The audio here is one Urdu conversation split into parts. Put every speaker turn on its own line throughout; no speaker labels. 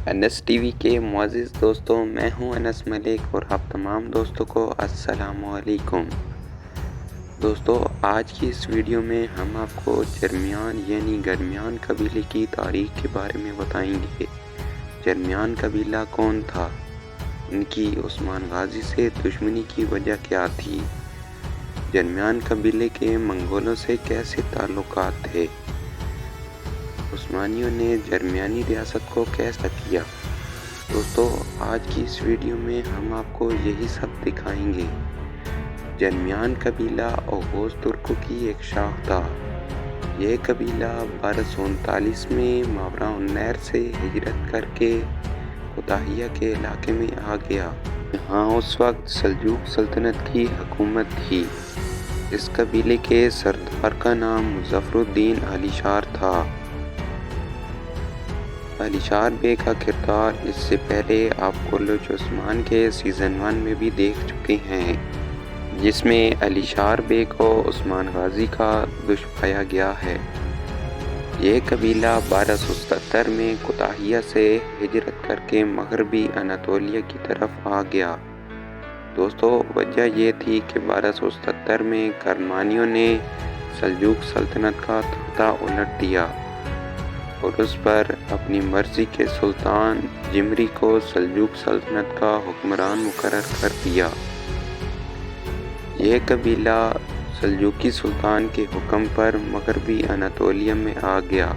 انس ٹی وی کے معزز دوستوں، میں ہوں انس ملک اور آپ تمام دوستوں کو السلام علیکم۔ دوستو، آج کی اس ویڈیو میں ہم آپ کو جرمیان یعنی گرمیان قبیلے کی تاریخ کے بارے میں بتائیں گے۔ جرمیان قبیلہ کون تھا؟ ان کی عثمان غازی سے دشمنی کی وجہ کیا تھی؟ جرمیان قبیلے کے منگولوں سے کیسے تعلقات تھے؟ عثمانیوں نے جرمیانی ریاست کو کیسا کیا؟ دوستو، آج کی اس ویڈیو میں ہم آپ کو یہی سب دکھائیں گے۔ جرمیان قبیلہ اوغوز ترکوں کی ایک شاخ تھا۔ یہ قبیلہ 1239 میں ماوراءالنہر سے ہجرت کر کے کوتاہیہ کے علاقے میں آ گیا۔ یہاں اس وقت سلجوق سلطنت کی حکومت تھی۔ اس قبیلے کے سردار کا نام مظفر الدین علیشار تھا۔ علیشار بے کا کردار اس سے پہلے آپ کلچ عثمان کے سیزن 1 میں بھی دیکھ چکے ہیں، جس میں علیشار بے کو عثمان غازی کا دشمن پایا گیا ہے۔ یہ قبیلہ 1277 میں کوتاہیہ سے ہجرت کر کے مغربی اناطولیہ کی طرف آ گیا۔ دوستو، وجہ یہ تھی کہ 1277 میں کرمانیوں نے سلجوق سلطنت کا تختہ الٹ دیا اور اس پر اپنی مرضی کے سلطان جمری کو سلجوق سلطنت کا حکمران مقرر کر دیا۔ یہ قبیلہ سلجوقی سلطان کے حکم پر مغربی اناطولیہ میں آ گیا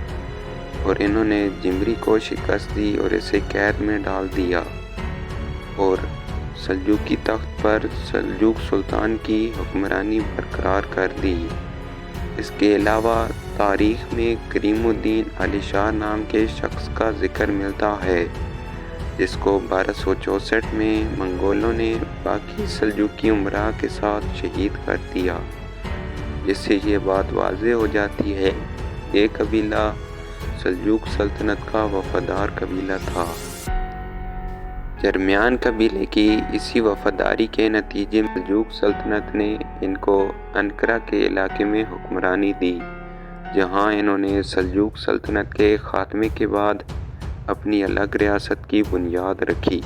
اور انہوں نے جمری کو شکست دی اور اسے قید میں ڈال دیا اور سلجوقی تخت پر سلجوق سلطان کی حکمرانی برقرار کر دی۔ اس کے علاوہ تاریخ میں کریم الدین علیشار نام کے شخص کا ذکر ملتا ہے، جس کو 1264 میں منگولوں نے باقی سلجوقی امراء کے ساتھ شہید کر دیا، جس سے یہ بات واضح ہو جاتی ہے کہ یہ قبیلہ سلجوق سلطنت کا وفادار قبیلہ تھا۔ جرمیان قبیلے کی اسی وفاداری کے نتیجے میں سلجوق سلطنت نے ان کو انقرہ کے علاقے میں حکمرانی دی، جہاں انہوں نے سلجوق سلطنت کے خاتمے کے بعد اپنی الگ ریاست کی بنیاد رکھی۔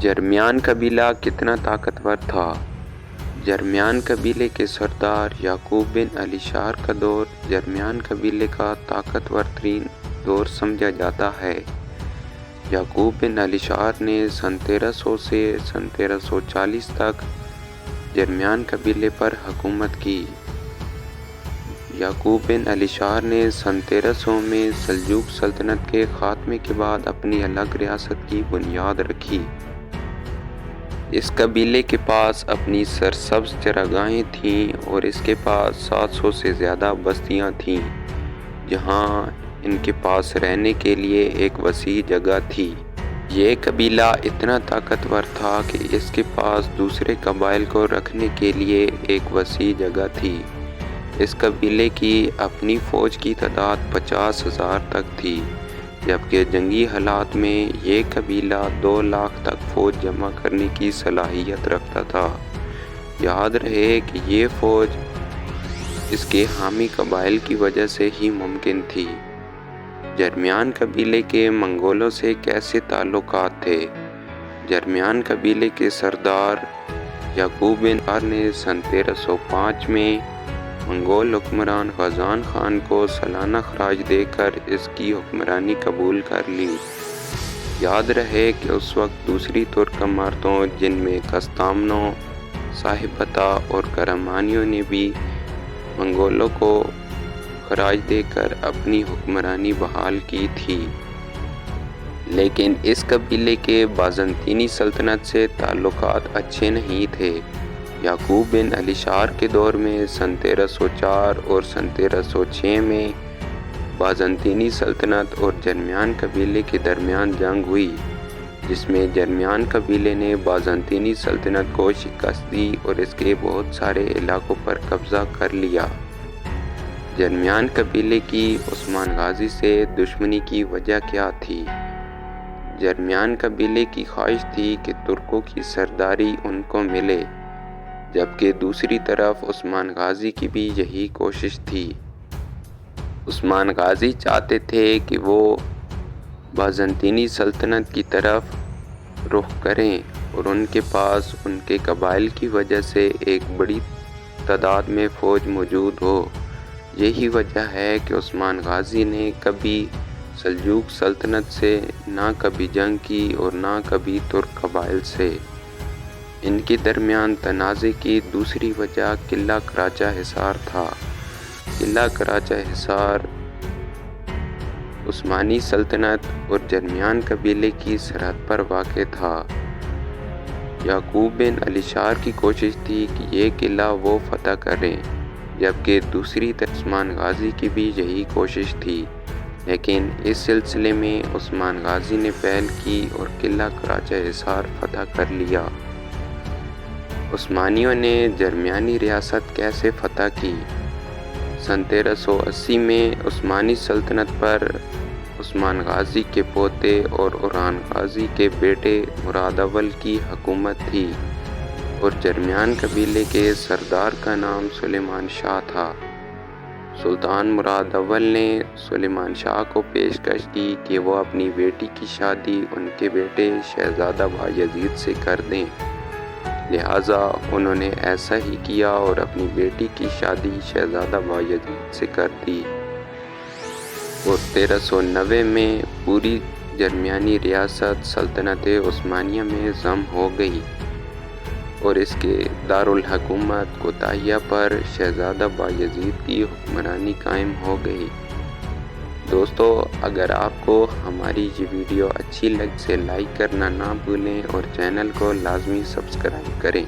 جرمیان قبیلہ کتنا طاقتور تھا؟ جرمیان قبیلے کے سردار یعقوب بن علیشار کا دور جرمیان قبیلے کا طاقتور ترین دور سمجھا جاتا ہے۔ یعقوب بن علیشار نے سن 1300 سے سن 1340 تک جرمیان قبیلے پر حکومت کی۔ یعقوب بن علیشار نے سن 1300 میں سلجوق سلطنت کے خاتمے کے بعد اپنی الگ ریاست کی بنیاد رکھی۔ اس قبیلے کے پاس اپنی سرسبز چراگاہیں تھیں اور اس کے پاس 700 سے زیادہ بستیاں تھیں، جہاں ان کے پاس رہنے کے لیے ایک وسیع جگہ تھی۔ یہ قبیلہ اتنا طاقتور تھا کہ اس کے پاس دوسرے قبائل کو رکھنے کے لیے ایک وسیع جگہ تھی۔ اس قبیلے کی اپنی فوج کی تعداد 50,000 تک تھی، جبکہ جنگی حالات میں یہ قبیلہ 2 لاکھ تک فوج جمع کرنے کی صلاحیت رکھتا تھا۔ یاد رہے کہ یہ فوج اس کے حامی قبائل کی وجہ سے ہی ممکن تھی۔ جرمیان قبیلے کے منگولوں سے کیسے تعلقات تھے؟ جرمیان قبیلے کے سردار یعقوب بن علیشار نے سن 1305 میں منگول حکمران غازان خان کو سالانہ خراج دے کر اس کی حکمرانی قبول کر لی۔ یاد رہے کہ اس وقت دوسری ترک امارتوں جن میں کستامنو، صاحبتہ اور کرمانیوں نے بھی منگولوں کو خراج دے کر اپنی حکمرانی بحال کی تھی، لیکن اس قبیلے کے بازنطینی سلطنت سے تعلقات اچھے نہیں تھے۔ یعقوب بن علیشار کے دور میں سن 1304 اور سن 1306 میں بازنطینی سلطنت اور جرمیان قبیلے کے درمیان جنگ ہوئی، جس میں جرمیان قبیلے نے بازنطینی سلطنت کو شکست دی اور اس کے بہت سارے علاقوں پر قبضہ کر لیا۔ جرمیان قبیلے کی عثمان غازی سے دشمنی کی وجہ کیا تھی؟ جرمیان قبیلے کی خواہش تھی کہ ترکوں کی سرداری ان کو ملے، جبکہ دوسری طرف عثمان غازی کی بھی یہی کوشش تھی۔ عثمان غازی چاہتے تھے کہ وہ بازنطینی سلطنت کی طرف رخ کریں اور ان کے پاس ان کے قبائل کی وجہ سے ایک بڑی تعداد میں فوج موجود ہو۔ یہی وجہ ہے کہ عثمان غازی نے کبھی سلجوق سلطنت سے نہ کبھی جنگ کی اور نہ کبھی ترک قبائل سے۔ ان کے درمیان تنازع کی دوسری وجہ قلعہ کراچہ حصار تھا۔ قلعہ کراچہ حصار عثمانی سلطنت اور جرمیان قبیلے کی سرحد پر واقع تھا۔ یعقوب بن علی شار کی کوشش تھی کہ یہ قلعہ وہ فتح کریں، جبکہ دوسری طرف عثمان غازی کی بھی یہی کوشش تھی، لیکن اس سلسلے میں عثمان غازی نے پہل کی اور قلعہ کراچہ حصار فتح کر لیا۔ عثمانیوں نے جرمیانی ریاست کیسے فتح کی؟ سن 1380 میں عثمانی سلطنت پر عثمان غازی کے پوتے اور اوران غازی کے بیٹے مراد اول کی حکومت تھی اور جرمیان قبیلے کے سردار کا نام سلیمان شاہ تھا۔ سلطان مراد اول نے سلیمان شاہ کو پیشکش کی کہ وہ اپنی بیٹی کی شادی ان کے بیٹے شہزادہ بایزید سے کر دیں، لہٰذا انہوں نے ایسا ہی کیا اور اپنی بیٹی کی شادی شہزادہ بایزید سے کر دی، اور 1390 میں پوری جرمیانی ریاست سلطنت عثمانیہ میں ضم ہو گئی اور اس کے دارالحکومت کوتاہیہ پر شہزادہ بایزید کی حکمرانی قائم ہو گئی۔ دوستو، اگر آپ کو ہماری یہ ویڈیو اچھی لگ سے لائک کرنا نہ بھولیں اور چینل کو لازمی سبسکرائب کریں۔